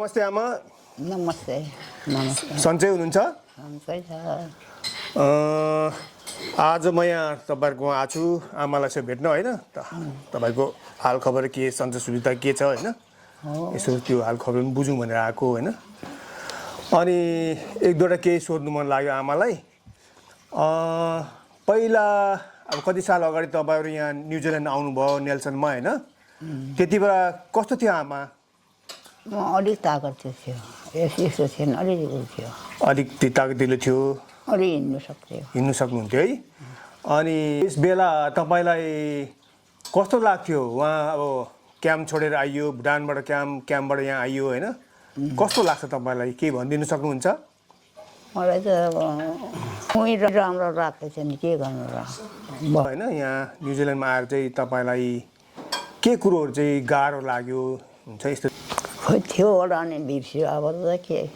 नमस्ते आमा। नमस्ते। नमस्ते। सन्चै हुनुहुन्छ? सन्चै छ। आज म यहाँ तपाईँहरूको आएको छु आमालाई चाहिँ भेट्न होइन तपाईँको हाल खबर के सन्चै सुविधा के छ होइन यसो त्यो हाल खबर पनि बुझौँ भनेर आएको होइन। अनि एक दुईवटा केही सोध्नु मन लाग्यो आमालाई। पहिला अब कति साल अगाडि तपाईँहरू यहाँ न्युजिल्यान्ड आउनुभयो नेल्सनमा होइन, त्यति बेला कस्तो थियो आमा? म अलिक तागत थियो, यस्तो थिएन, अलिअलि थियो। अलिक तागतिलो थियो, अलि हिँड्नु सक्थ्यो। हिँड्नु सक्नुहुन्थ्यो है। अनि यस बेला तपाईँलाई कस्तो लाग्थ्यो उहाँ अब क्याम्प छोडेर आइयो, भुटानबाट क्याम्पबाट यहाँ आइयो होइन, कस्तो लाग्छ तपाईँलाई? केही भनिदिनु सक्नुहुन्छ? मलाई त अब उहीँ राम्रो लाग्दैछ नि, के गर्नु र होइन। यहाँ न्युजिल्यान्डमा आएर चाहिँ तपाईँलाई के कुरोहरू चाहिँ गाह्रो लाग्यो हुन्छ यस्तो? खोइ थियो होला नि, बिर्स्यो अब त के,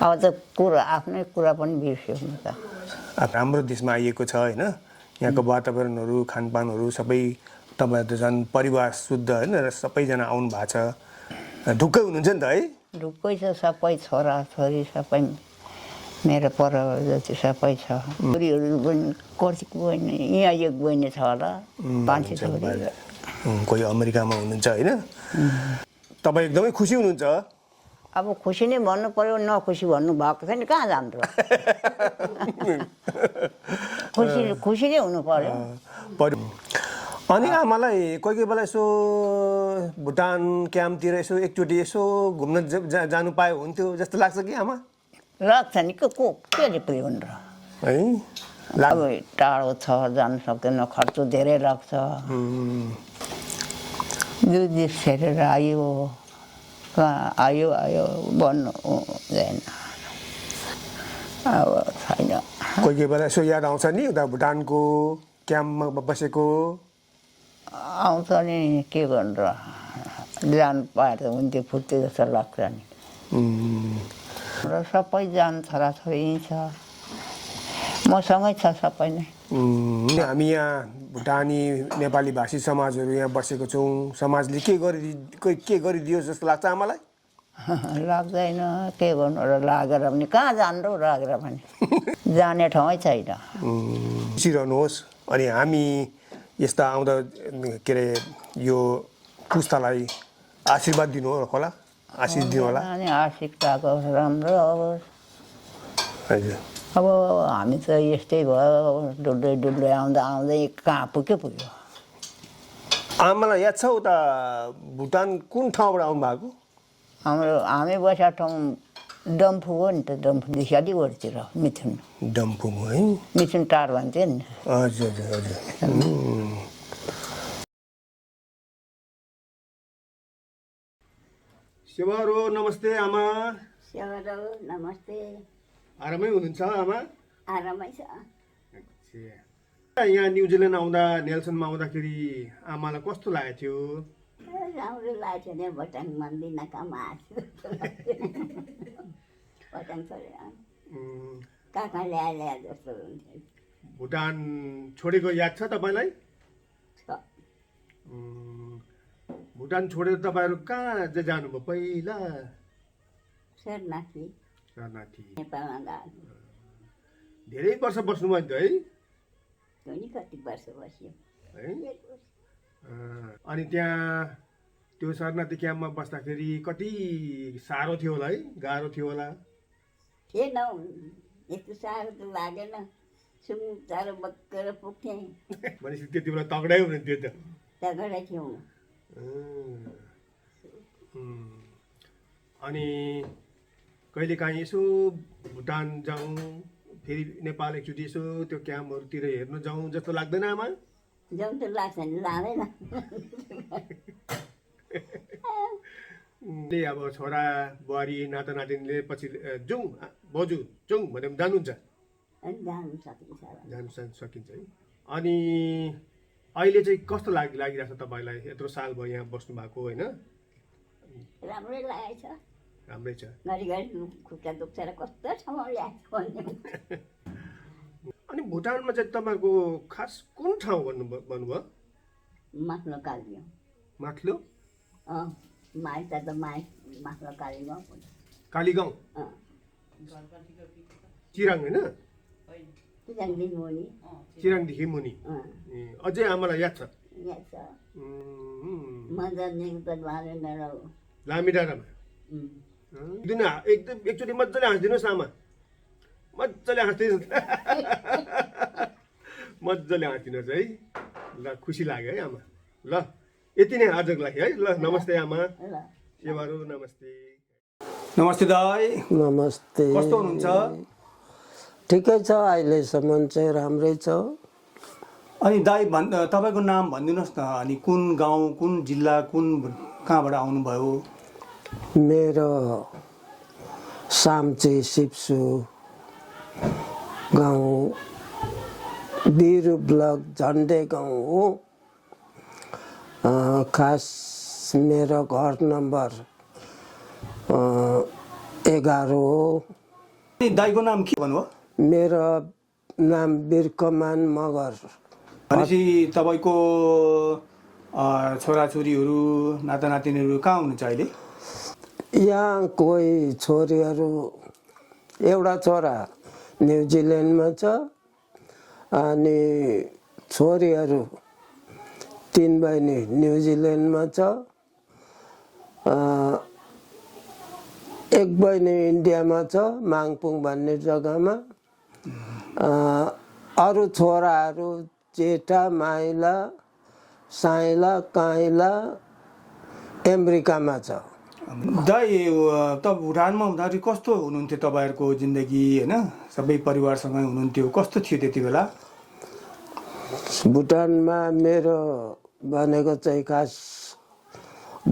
अब त कुरा आफ्नै कुरा पनि बिर्स्यो नि त। अब राम्रो देशमा आइएको छ होइन, यहाँको वातावरणहरू खानपानहरू सबै तपाईँहरू त झन् परिवार शुद्ध होइन र सबैजना आउनु भएको छ, ढुक्कै हुनुहुन्छ नि त है? ढुक्कै छ, सबै छोरा छोरी सबै मेरो परिवार जति सबै छ। छोरीहरू पनि कति बहिनी, यहाँ एक बहिनी छ होला, मान्छे छोरी। कोही अमेरिकामा हुनुहुन्छ होइन। तपाईँ एकदमै खुसी हुनुहुन्छ? अब खुसी नै भन्नु पर्यो, नखुसी भन्नु भएको छ नि, कहाँ जानु र? खुसी नै हुनु पर्यो। अनि आमालाई कोही कोही बेला यसो भुटान क्याम्पतिर यसो एकचोटि यसो घुम्न जानु पाए हुन्थ्यो जस्तो लाग्छ कि आमा? लाग्छ नि, के पुग्यो र है? अब टाढो छ, जानु सक्दैन, खर्च धेरै लाग्छ। दुई दिन फेरेर आयो, कहाँ आयो भन्नु हुँदैन। अब छैन। कोही कोही बेला यसो याद आउँछ नि उता भुटानको क्याम्पमा बसेको? आउँछ नि, के गर्नु र, जानु पाएर त हुन्थ्यो फुर्ती जस्तो लाग्छ नि। र सबै जान छोराछोरी छ, मसँगै छ सबै नै। हामी यहाँ भुटानी नेपाली भाषी समाजहरू यहाँ बसेको छौँ, समाजले के गरिदियो जस्तो लाग्छ आमालाई? लाग्दैन, के गर्नु र, लागेर पनि कहाँ जानु र, लागेर पनि जाने ठाउँै छैन। बसिरहनुहोस्। अनि हामी यस्ता आउँदा के अरे यो पुस्तालाई आशीर्वाद दिनु होला, आशिष दिनु होला। अनि आशिषको राम्रो होस्। हजुर। अब हामी त यस्तै भयो, डुल्दै आउँदै कहाँ पुग्यो। आमालाई याद छ उता भुटान कुन ठाउँबाट आउनु भएको? हामी बसेको ठाउँ डम्फु हो नि त, डम्फुदेखि अलिक वरतिर मिथुन। डम्फु है? मिथुन टार भन्थ्यो नि। हजुर हजुर हजुर। सेवारो नमस्ते आमा। सेवारो नमस्ते। आरामै हुनुहुन्छ आमा? आरामै छ। यहाँ न्युजिल्यान्ड आउँदा, नेल्सनमा आउँदाखेरि आमालाई कस्तो लागेको थियो? राम्रो लागेको थियो नि, भुटान मन्दिर नकामा आएको भुटान छोडेर कहाँ ल्याए जस्तो हुन्थ्यो। भुटान छोडेको याद छ तपाईँलाई? भुटान छोडेर तपाईँहरू कहाँ चाहिँ जानुभयो पहिला? शरणार्थी। नेपालमा गएको। धेरै वर्ष बस्नुभयो नि त है? कति वर्ष बस्यो है? अनि त्यहाँ त्यो शरणार्थी क्याम्पमा बस्दाखेरि कति साह्रो थियो होला है, गाह्रो थियो होला? थिएन, यस्तो साह्रो त लागेन, सुमचारो बक्केर पुग्थेँ। भनेपछि त्यति बेला तगडै हुनुहुन्थ्यो त? तगडै थियौँ। अनि कहिलेकाहीँ यसो भुटान जाउँ, फेरि नेपाल एकचोटि यसो त्यो क्याम्पहरूतिर हेर्न जाउँ जस्तो लाग्दैन आमा? जाउँ त लाग्छ नि, लाँदैन। अब छोरा बुहारी नाता नातिनीले पछि जाउँ बजु जाउँ भने पनि जानुहुन्छ? जानु सकिन्छ है। अनि अहिले चाहिँ कस्तो लागिरहेछ तपाईँलाई? यत्रो साल भयो यहाँ बस्नु भएको होइन? राम्रै लागेको छ। राम्रै छ। घरिघरि खुट्टा दुख्छ र कस्तो ठाउँमा ल्याएको। अनि भुटानमा चाहिँ तपाईँको खास कुन ठाउँ भन्नुभयो? माथिल्लो कालियो। माथिल्लो? माइत त माथि कालीगाउँ कालीगाउँ चिराङ होइन चिराङदेखि मुनि चिराङदेखि मुनि ए अझै आमालाई याद छ यहाँ छ मजादेखि त मेरो लामी डाँडामा एकदम एकचोटि मजाले हाँसिदिनुहोस् आमा मजाले हाँसिदिनुहोस् मजाले हाँसिदिनुहोस् है ल खुसी लाग्यो है आमा ल यति नै आजको लागि है ल नमस्ते आमा सेवारो नमस्ते नमस्ते दाइ नमस्ते कस्तो हुनुहुन्छ ठिकै छ अहिलेसम्म चाहिँ राम्रै छ अनि दाइ तपाईँको नाम भनिदिनुहोस् न अनि कुन गाउँ कुन जिल्ला कुन कहाँबाट आउनुभयो मेरो साम्चे सिप्सु गाउँ बिरु ब्लक झन्डे गाउँ हो खास मेरो घर नम्बर 11 हो दाइको नाम के भन्नुभयो मेरो नाम बिरकमान मगर भनेपछि तपाईँको छोराछोरीहरू नातानातिनीहरू कहाँ हुनुहुन्छ अहिले यहाँ कोही छोरीहरू एउटा छोरा न्युजिल्यान्डमा छ अनि छोरीहरू 3 बहिनी न्युजिल्यान्डमा छ एक बहिनी इन्डियामा छ माङपुङ भन्ने जग्गामा अरू छोराहरू जेठा माइला साइला काइला अमेरिकामा छ दाइ त भुटानमा हुँदाखेरि कस्तो हुनुहुन्थ्यो तपाईँहरूको जिन्दगी होइन सबै परिवारसँगै हुनुहुन्थ्यो कस्तो थियो त्यति बेला भुटानमा मेरो भनेको चाहिँ खास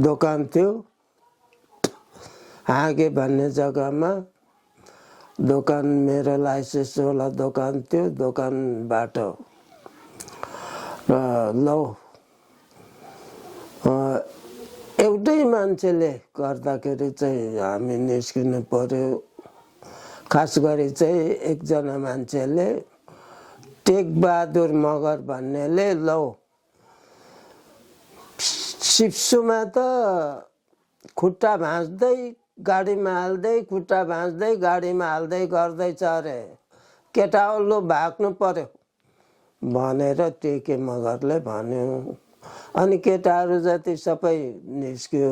दोकान थियो हागे भन्ने जग्गामा दोकान मेरो लाइसेन्सवाला दोकान थियो दोकानबाट लौ एउटै मान्छेले गर्दाखेरि चाहिँ हामी निस्किनु पर्यो खास गरी चाहिँ एकजना मान्छेले टेकबहादुर मगर भन्नेले लौ सिप्सुमा त खुट्टा भाँच्दै गाडीमा हाल्दै खुट्टा भाँच्दै गाडीमा हाल्दै गर्दैछ अरे केटा लु भाग्नु पर्यो भनेर टेके मगरले भन्यो अनि केटाहरू जति सबै निस्क्यो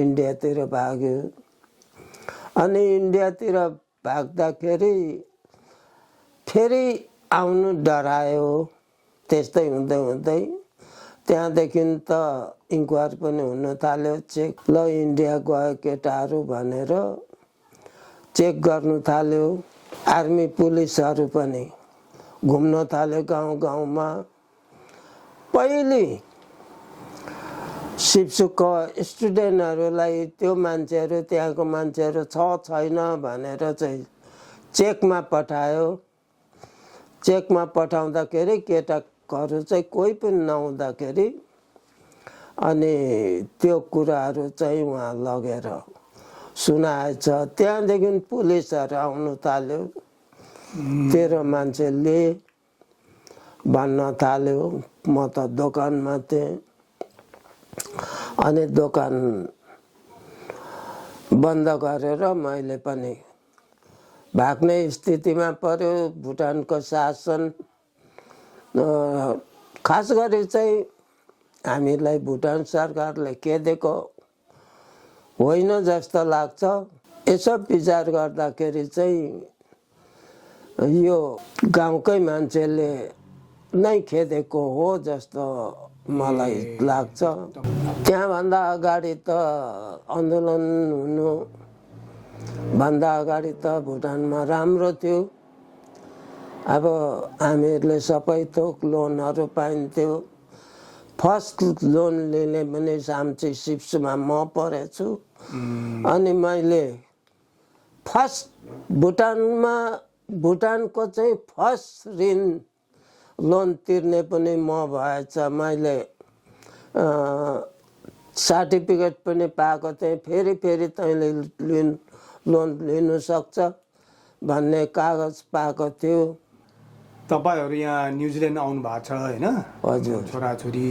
इन्डियातिर भाग्यो अनि इन्डियातिर भाग्दाखेरि फेरि आउनु डरायो त्यस्तै हुँदै हुँदै त्यहाँदेखि त इन्क्वायर पनि हुन थाल्यो चेक ल इन्डिया गयो केटाहरू भनेर चेक गर्नु थाल्यो आर्मी पुलिसहरू पनि घुम्न थाल्यो गाउँ गाउँमा पहिले सिप्सुको स्टुडेन्टहरूलाई त्यो मान्छेहरू त्यहाँको मान्छेहरू छैन भनेर चाहिँ चेकमा पठायो चेकमा पठाउँदाखेरि केटाहरू चाहिँ कोही पनि नहुँदाखेरि अनि त्यो कुराहरू चाहिँ उहाँ लगेर सुनाएछ त्यहाँदेखि पुलिसहरू आउनु थाल्यो तेरो मान्छेले भन्न थाल्यो म त दोकानमा थिएँ अनि दोकान बन्द गरेर मैले पनि भाग्ने स्थितिमा पर्यो भुटानको शासन खास गरी चाहिँ हामीलाई भुटान सरकारले के दिएको होइन जस्तो लाग्छ यसो विचार गर्दाखेरि चाहिँ यो गाउँकै मान्छेले नै खेदेको हो जस्तो मलाई लाग्छ त्यहाँभन्दा अगाडि त आन्दोलन हुनु भन्दा अगाडि त भुटानमा राम्रो थियो अब हामीहरूले सबै थोक लोनहरू पाइन्थ्यो फर्स्ट लोन लिने पनि साम्ची सिप्सुमा म परेछु अनि मैले फर्स्ट भुटानको चाहिँ फर्स्ट ऋण लोन तिर्ने पनि म भएछ मैले सर्टिफिकेट पनि पाएको थिएँ फेरि तैँले लोन लिनु सक्छ भन्ने कागज पाएको थियो तपाईँहरू यहाँ न्युजिल्यान्ड आउनु भएको छ होइन हजुर। छोराछोरी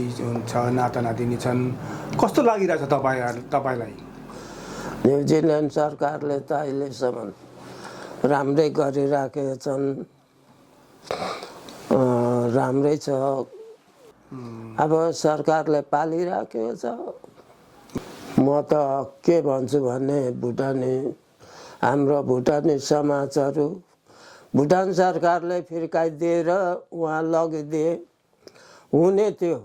छ नाता नातिनी छन् कस्तो लागिरहेछ तपाईँलाई न्युजिल्यान्ड सरकारले त अहिलेसम्म राम्रै गरिराखेका छन् राम्रै छ अब सरकारले पालिराखेको छ म त के भन्छु भने हाम्रो भुटानी समाजहरू भुटान सरकारले फिर्काइदिएर उहाँ लगिदिए हुने थियो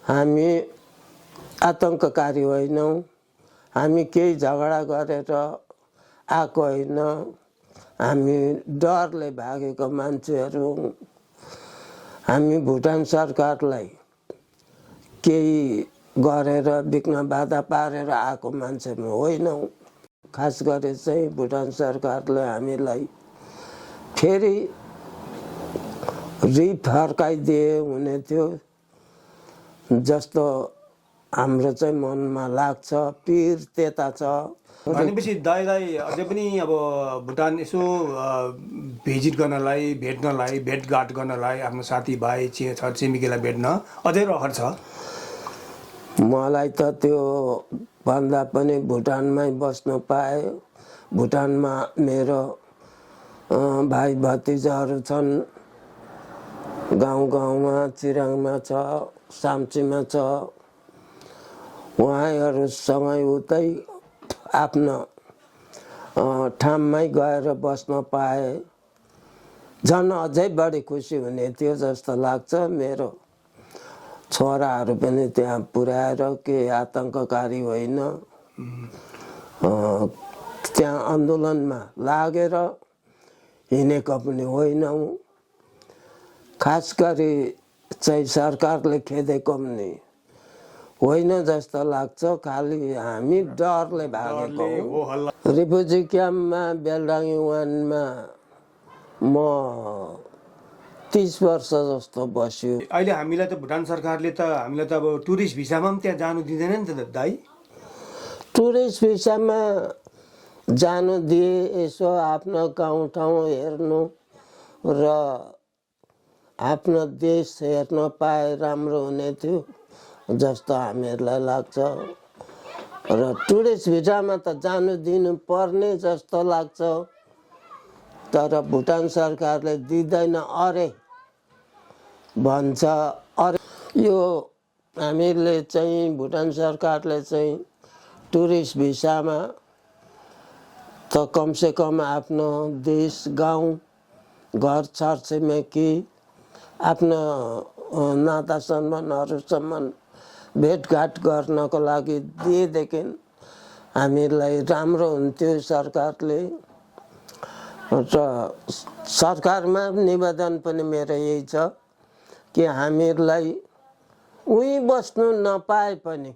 हामी आतङ्ककारी होइनौँ हामी केही झगडा गरेर आएको होइन हामी डरले भागेको मान्छेहरू हामी भुटान सरकारलाई केही गरेर विघ्न बाधा पारेर आएको मान्छे होइनौँ खास गरी चाहिँ भुटान सरकारले हामीलाई फेरि फर्काइदिए हुने थियो जस्तो हाम्रो चाहिँ मनमा लाग्छ पिर त्यता छ भनेपछि दाइलाई अझै पनि अब भुटान यसो भिजिट गर्नलाई भेट्नलाई भेटघाट गर्नलाई आफ्नो साथीभाइ छरछिमेकीलाई भेट्न अझै रहर छ मलाई त त्यो भन्दा पनि भुटानमै बस्नु पाए भुटानमा मेरो भाइ भतिजाहरू छन् गाउँ गाउँमा चिराङमा छ साम्चीमा छ उहाँहरूसँगै उतै आफ्नो ठाउँमै गएर बस्न पाए झन् अझै बढी खुसी हुने थियो जस्तो लाग्छ मेरो छोराहरू पनि त्यहाँ पुर्याएर के आतङ्ककारी होइन त्यहाँ आन्दोलनमा लागेर हिँडेको पनि होइनौँ खास गरी चाहिँ सरकारले खेदेको पनि होइन जस्तो लाग्छ खालि हामी डरले भागेको हौँ रिफ्युजी क्याम्पमा बेलडाङ्गी वानमा म 30 वर्ष जस्तो बस्यो अहिले हामीलाई त भुटान सरकारले त हामीलाई त अब टुरिस्ट भिसामा पनि त्यहाँ जानु दिँदैन नि त दाइ टुरिस्ट भिसामा जानु दिए यसो आफ्नो गाउँठाउँ हेर्नु र आफ्नो देश हेर्न पाए राम्रो हुने थियो जस्तो हामीहरूलाई लाग्छ र टुरिस्ट भिसामा त जानु दिनु पर्ने जस्तो लाग्छ तर भुटान सरकारले दिँदैन अरे भन्छ अरे यो हामीले चाहिँ भुटान सरकारले चाहिँ टुरिस्ट भिसामा त कमसेकम आफ्नो देश गाउँ घर छरछिमेकी आफ्नो नाता सम्बन्धहरूसम्म भेटघाट गर्नको लागि दिएदेखि हामीलाई राम्रो हुन्थ्यो सरकारले र सरकारमा निवेदन पनि मेरो यही छ कि हामीहरूलाई उहीँ बस्नु नपाए पनि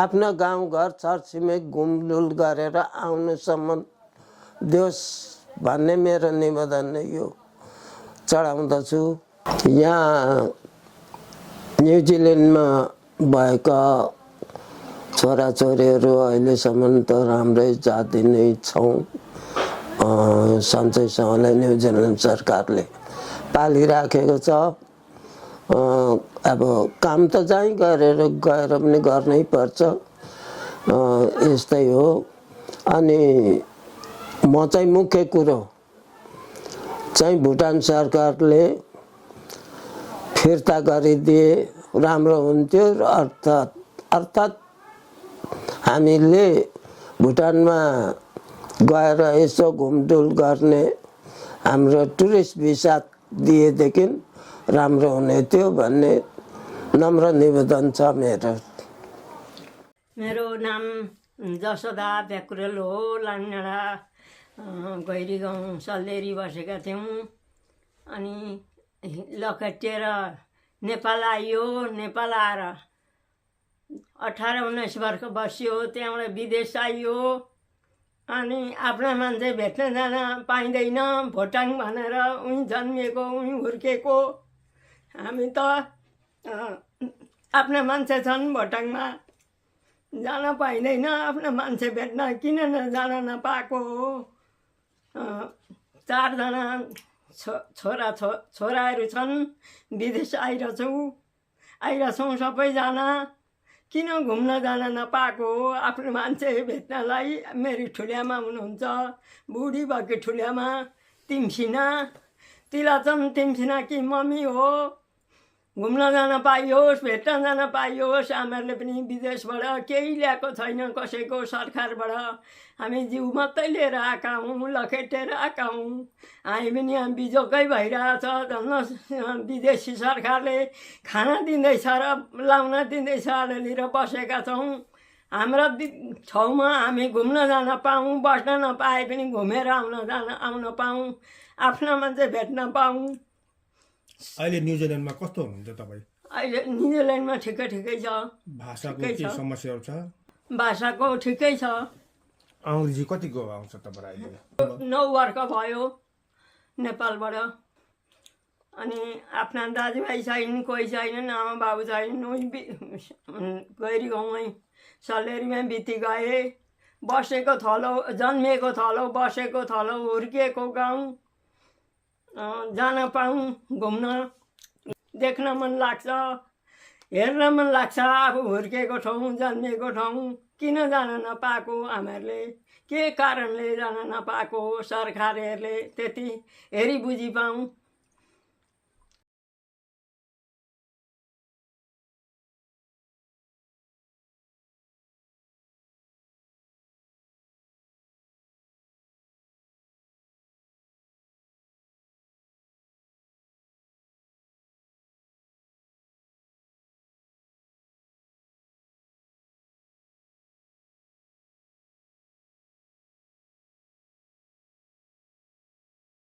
आफ्नो गाउँघर छरछिमेक घुमडुल गरेर आउनुसम्म देओस् भन्ने मेरो निवेदन यो चढाउँदछु यहाँ न्युजिल्यान्डमा भएका छोराछोरीहरू अहिलेसम्म त राम्रै जाति नै छौँ सन्चैसँगले न्युजिल्यान्ड सरकारले पालिराखेको छ अब काम त चाहिँ गरेर गएर पनि गर्नै पर्छ यस्तै हो अनि म चाहिँ मुख्य कुरो चाहिँ भुटान सरकारले फिर्ता गरिदिए राम्रो हुन्थ्यो अर्थात् हामीले भुटानमा गएर यसो घुमडुल गर्ने हाम्रो टुरिस्ट भिसा दिएदेखि राम्रो हुने थियो भन्ने नम्र निवेदन छ मेरो मेरो नाम जसोदा प्याकुरेल हो लामिनाडा गैरी गाउँ सल्देरी बसेका थियौँ अनि लखेटिएर नेपाल आइयो नेपाल आएर 18-19 वर्ष बस्यो त्यहाँबाट विदेश आइयो अनि आफ्ना मान्छे भेट्न जान पाइँदैन भोटाङ भनेर उहीँ जन्मिएको उहीँ हुर्केको हामी त आफ्ना मान्छे छन् भोटाङमा जान पाइँदैन आफ्ना मान्छे भेट्न किन जान नपाएको हो 4 जना छोराहरू छन् विदेश आइरहेछौँ सबैजना। किन घुम्न जान नपाएको हो आफ्नो मान्छे भेट्नलाई। मेरो ठुल्यामा हुनुहुन्छ बुढी भएकी ठुल्यामा तिमसिना तिलाचन तिमसिना कि मम्मी हो। घुम्न जान पाइयोस्, भेट्न जान पाइयोस्। आमाहरूले पनि विदेशबाट केही ल्याएको छैन कसैको सरकारबाट। हामी जिउ मात्रै लिएर आएका हौँ, लखेटेर आएका हौँ। हामी पनि यहाँ बिजोकै भइरहेछ। झन् विदेशी सरकारले खाना दिँदैछ र लाउन दिँदैछ अलिअलि बसेका छौँ। हाम्रा ठाउँमा हामी घुम्न जान पाऊँ, बस्न नपाए पनि घुमेर आउन पाऊँ, आफ्ना मान्छे भेट्न पाऊँ। अहिले न्युजिल्यान्डमा कस्तो हुनुहुन्छ तपाईँ? अहिले न्युजिल्यान्डमा ठिकै छ। भाषाको के समस्याहरू छ? भाषाको ठिकै छ। अङ्ग्रेजी कतिको आउँछ तपाईँलाई अहिले? 9 वर्ष भयो नेपालबाट। अनि आफ्ना दाजुभाइ छैन, कोही छैनन्, आमा बाबु छैनन्। गैरी गाउँमै सल्लेरीमै बिति गए। बसेको थलो, जन्मिएको थलो, बसेको थलो, हुर्किएको गाउँ। जान पाऊँ, घुम्न देख्न मन लाग्छ, हेर्न मन लाग्छ। आफू हुर्किएको ठाउँ, जन्मिएको ठाउँ किन जान नपाएको? हामीहरूले के कारणले जान नपाएको? सरकारहरूले त्यति हेरी बुझी पाऊँ।